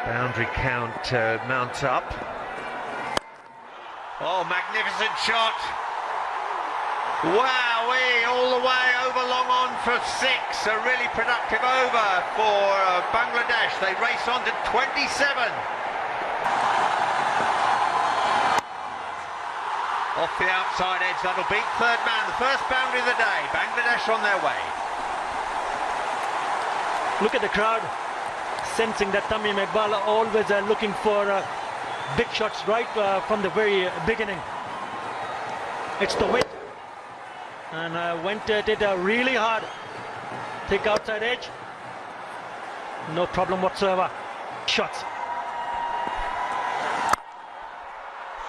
Boundary count mounts up. Oh, magnificent shot. Wowee, all the way over long on for 6. A really productive over for Bangladesh. They race on to 27. Off the outside edge, that'll beat third man. The first boundary of the day. Bangladesh on their way. Look at the crowd, sensing that Tamim Iqbal are always looking for big shots right from the very beginning. It's the width, and went at it really hard. Thick outside edge, no problem whatsoever. Shots.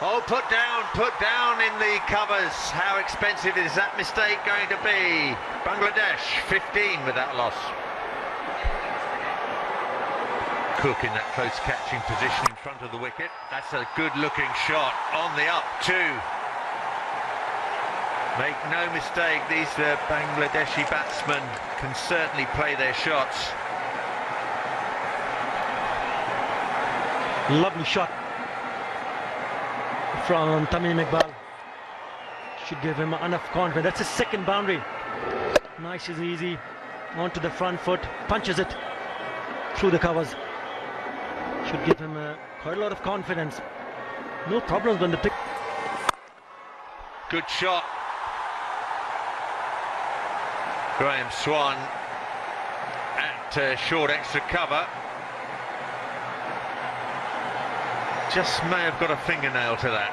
Oh, put down in the covers. How expensive is that mistake going to be? Bangladesh 15 with that loss. Cook in that close catching position in front of the wicket. That's a good looking shot on the up too. Make no mistake, these Bangladeshi batsmen can certainly play their shots. Lovely shot from Tamim Iqbal. Should give him enough confidence. That's his second boundary. Nice and easy. Onto the front foot. Punches it through the covers. Should give him quite a lot of confidence. No problems when the pick. Good shot. Graham Swan at short extra cover. Just may have got a fingernail to that.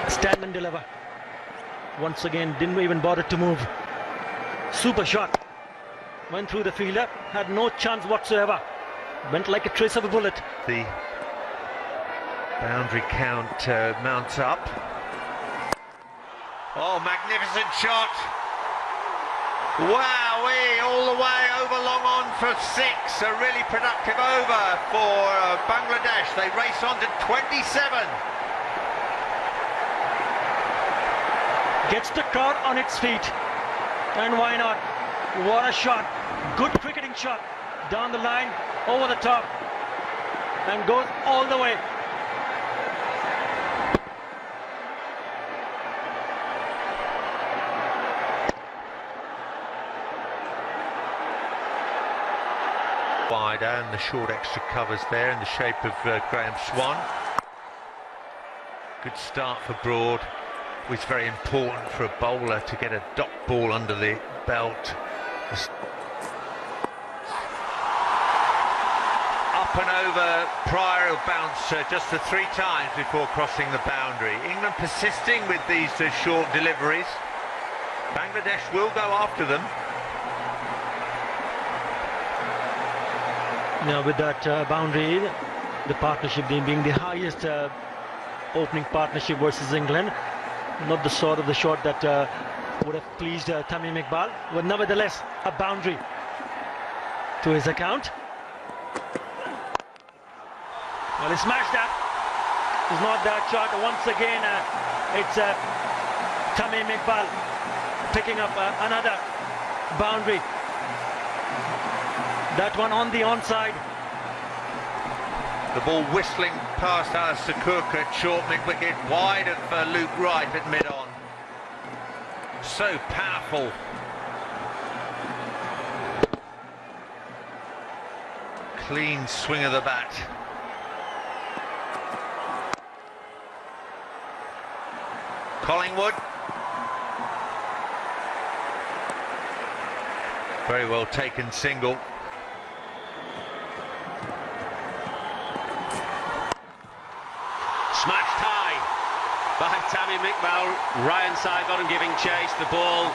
Stand and deliver. Once again, didn't even bother to move. Super shot. Went through the fielder, had no chance whatsoever. Went like a trace of a bullet. The boundary count mounts up. Oh, magnificent shot. Wowee, all the way over long on for 6. A really productive over for Bangladesh. They race on to 27. Gets the crowd on its feet. And why not? What a shot. Good cricketing shot. Down the line, over the top. And goes all the way. Wide and the short extra covers there in the shape of Graham Swan. Good start for Broad. It's very important for a bowler to get a dot ball under the belt. Up and over prior bounce just the 3 times before crossing the boundary. England persisting with these short deliveries. Bangladesh will go after them. Now with that boundary, the partnership being the highest opening partnership versus England, not the sort of the shot that would have pleased Tamim Iqbal, but nevertheless a boundary to his account. Well, he smashed that. It's not that shot. Once again, it's Tamim Iqbal picking up another boundary. That one on the onside. The ball whistling past Alistair Cook at short mid-wicket, wide of Luke Wright at mid-on. So powerful. Clean swing of the bat. Collingwood. Very well taken single. Smashed high by Tamim Iqbal. Ryan Saigon giving chase. The ball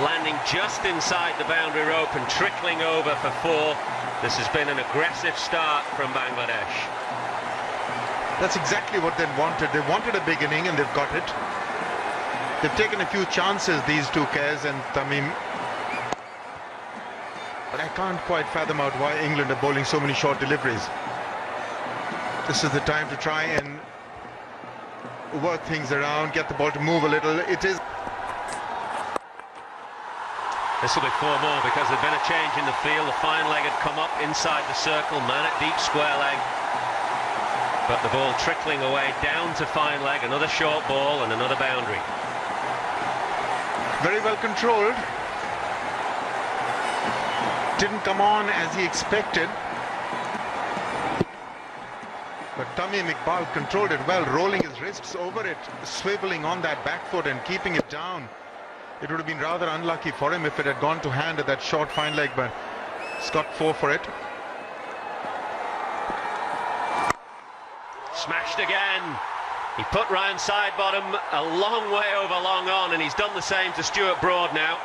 landing just inside the boundary rope and trickling over for 4. This has been an aggressive start from Bangladesh. That's exactly what they wanted. They wanted a big inning and they've got it. They've taken a few chances, these two Kaz and Tamim. But I can't quite fathom out why England are bowling so many short deliveries. This is the time to try and work things around, get the ball to move a little. It is. This will be 4 more because there'd been a change in the field. The fine leg had come up inside the circle, man at deep square leg. But the ball trickling away down to fine leg, another short ball and another boundary. Very well controlled. Didn't come on as he expected. But Tamim Iqbal controlled it well, rolling his wrists over it, swiveling on that back foot and keeping it down. It would have been rather unlucky for him if it had gone to hand at that short fine leg, but he's got 4 for it. Smashed again. He put Ryan Sidebottom a long way over long on, and he's done the same to Stuart Broad now.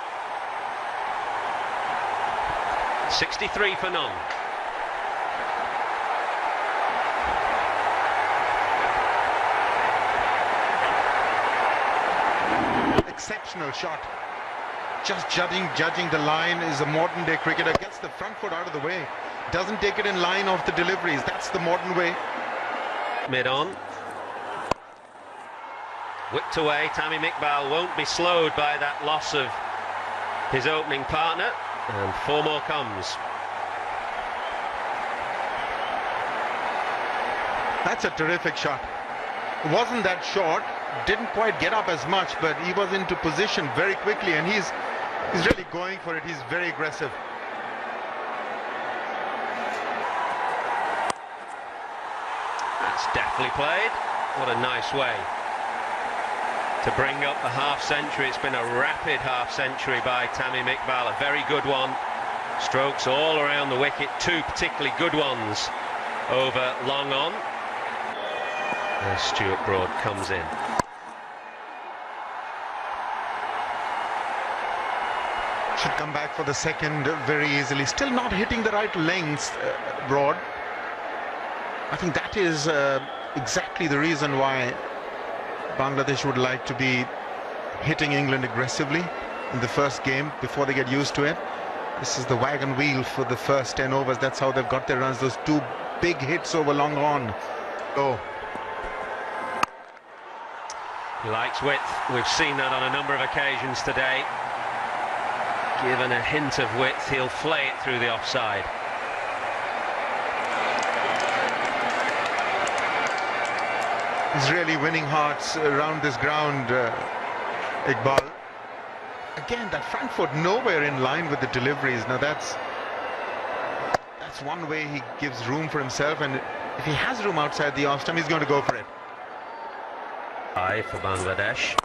63 for none. Exceptional shot. Just judging the line. Is a modern day cricketer. Gets the front foot out of the way. Doesn't take it in line of the deliveries. That's the modern way. Mid-on. Whipped away. Tamim Iqbal won't be slowed by that loss of his opening partner. And 4 more comes. That's a terrific shot. It wasn't that short. Didn't quite get up as much, but he was into position very quickly, and he's really going for it. He's very aggressive. That's deftly played. What a nice way to bring up the half-century. It's been a rapid half-century by Tamim Iqbal, a very good one. Strokes all around the wicket, 2 particularly good ones over long on. As Stuart Broad comes in. Should come back for the second very easily. Still not hitting the right lengths, Broad. I think that is exactly the reason why Bangladesh would like to be hitting England aggressively in the first game before they get used to it. This is the wagon wheel for the first 10 overs. That's how they've got their runs. Those 2 big hits over long on. Oh. He likes width. We've seen that on a number of occasions today. Given a hint of width, he'll flay it through the offside. He's really winning hearts around this ground, Iqbal. Again, that front foot nowhere in line with the deliveries. Now that's one way he gives room for himself, and if he has room outside the off stump, he's going to go for it. High for Bangladesh.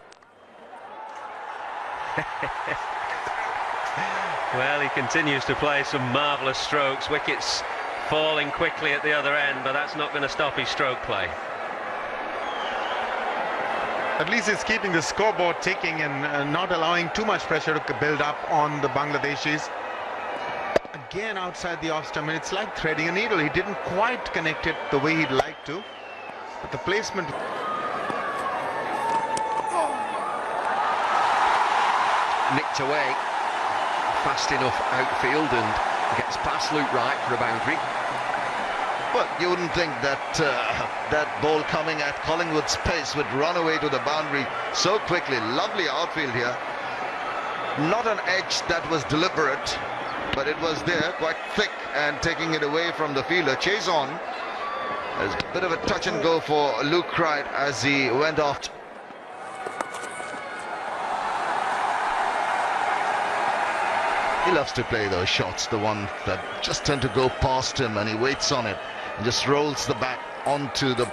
Well, he continues to play some marvellous strokes. Wickets falling quickly at the other end, but that's not going to stop his stroke play. At least it's keeping the scoreboard ticking and not allowing too much pressure to build up on the Bangladeshis. Again outside the off stump, and it's like threading a needle. He didn't quite connect it the way he'd like to, but the placement... Nicked away fast enough outfield and gets past Luke Wright for a boundary. Well, you wouldn't think that that ball coming at Collingwood's pace would run away to the boundary so quickly. Lovely outfield here. Not an edge that was deliberate, but it was there, quite thick, and taking it away from the fielder. Chase on. There's a bit of a touch and go for Luke Wright as he went off. He loves to play those shots, the ones that just tend to go past him, and he waits on it and just rolls the bat onto the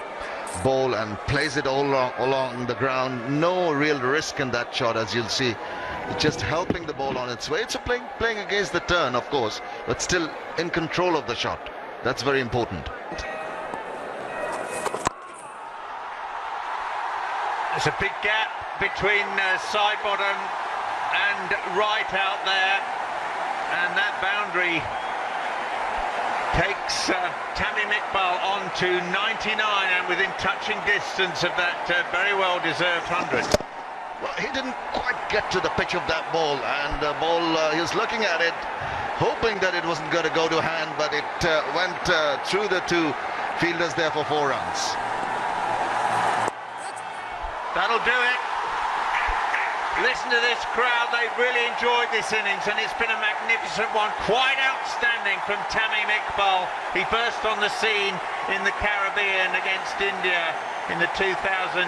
ball and plays it all along the ground. No real risk in that shot, as you'll see. Just helping the ball on its way. It's a playing against the turn, of course, but still in control of the shot. That's very important. There's a big gap between Sidebottom and Wright out there. And that boundary takes Tamim Iqbal on to 99 and within touching distance of that very well deserved 100. Well, he didn't quite get to the pitch of that ball, and the ball, he was looking at it, hoping that it wasn't going to go to hand, but it went through the 2 fielders there for 4 runs. That'll do it. Listen to this crowd, they've really enjoyed this innings and it's been a magnificent one. Quite outstanding from Tamim Iqbal. He burst on the scene in the Caribbean against India in the 2007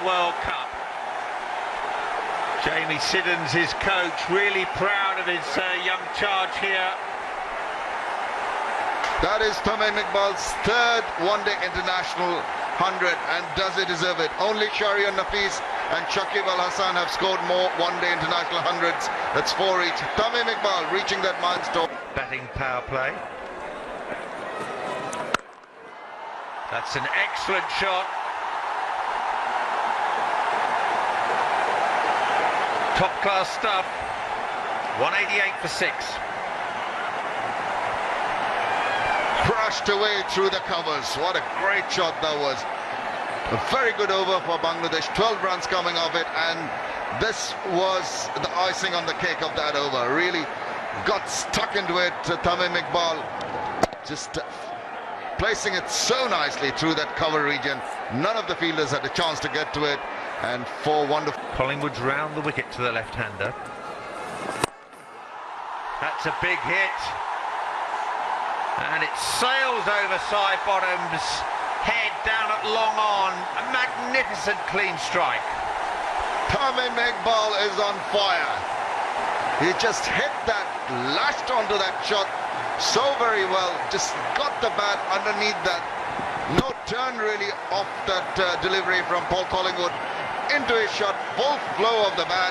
World Cup. Jamie Siddons, his coach, really proud of his young charge here. That is Tamim Iqbal's third one-day international 100, and does he deserve it? Only Shahriar Nafees and Shakib Al Hasan have scored more one-day international 100s. That's 4 each. Tamim Iqbal reaching that milestone. Batting power play. That's an excellent shot. Top class stuff. 188 for 6. Crushed away through the covers. What a great shot that was. A very good over for Bangladesh. 12 runs coming off it, and this was the icing on the cake of that over. Really got stuck into it. Tamim Iqbal just placing it so nicely through that cover region. None of the fielders had a chance to get to it, and 4 wonderful. Collingwood's round the wicket to the left-hander. That's a big hit. And it sails over Sidebottom's head down at long on. A magnificent clean strike. Tamim Iqbal is on fire. He just hit that, lashed onto that shot so very well. Just got the bat underneath that. No turn really off that delivery from Paul Collingwood into his shot. Full flow of the bat,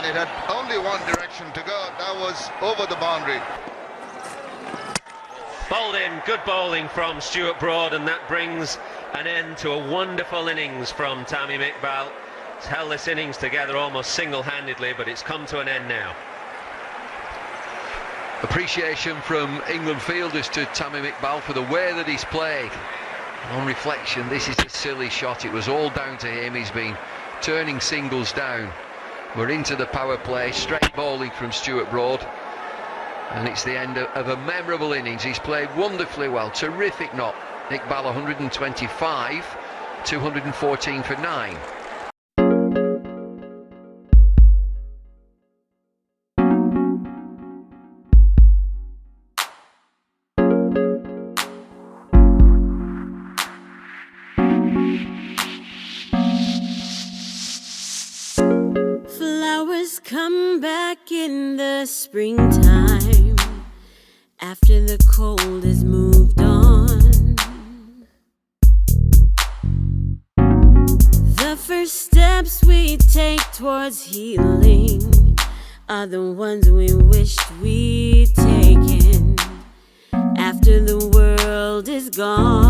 and it had only one direction to go. That was over the boundary. Bowled in, good bowling from Stuart Broad, and that brings an end to a wonderful innings from Tamim Iqbal. He's held this innings together almost single-handedly, but it's come to an end now. Appreciation from England fielders to Tamim Iqbal for the way that he's played. On reflection, this is a silly shot. It was all down to him. He's been turning singles down. We're into the power play. Straight bowling from Stuart Broad. And it's the end of a memorable innings. He's played wonderfully well. Terrific knock. Iqbal 125, 214 for 9. Flowers come back in the springtime after the cold has moved on. The first steps we take towards healing are the ones we wished we'd taken after the world is gone.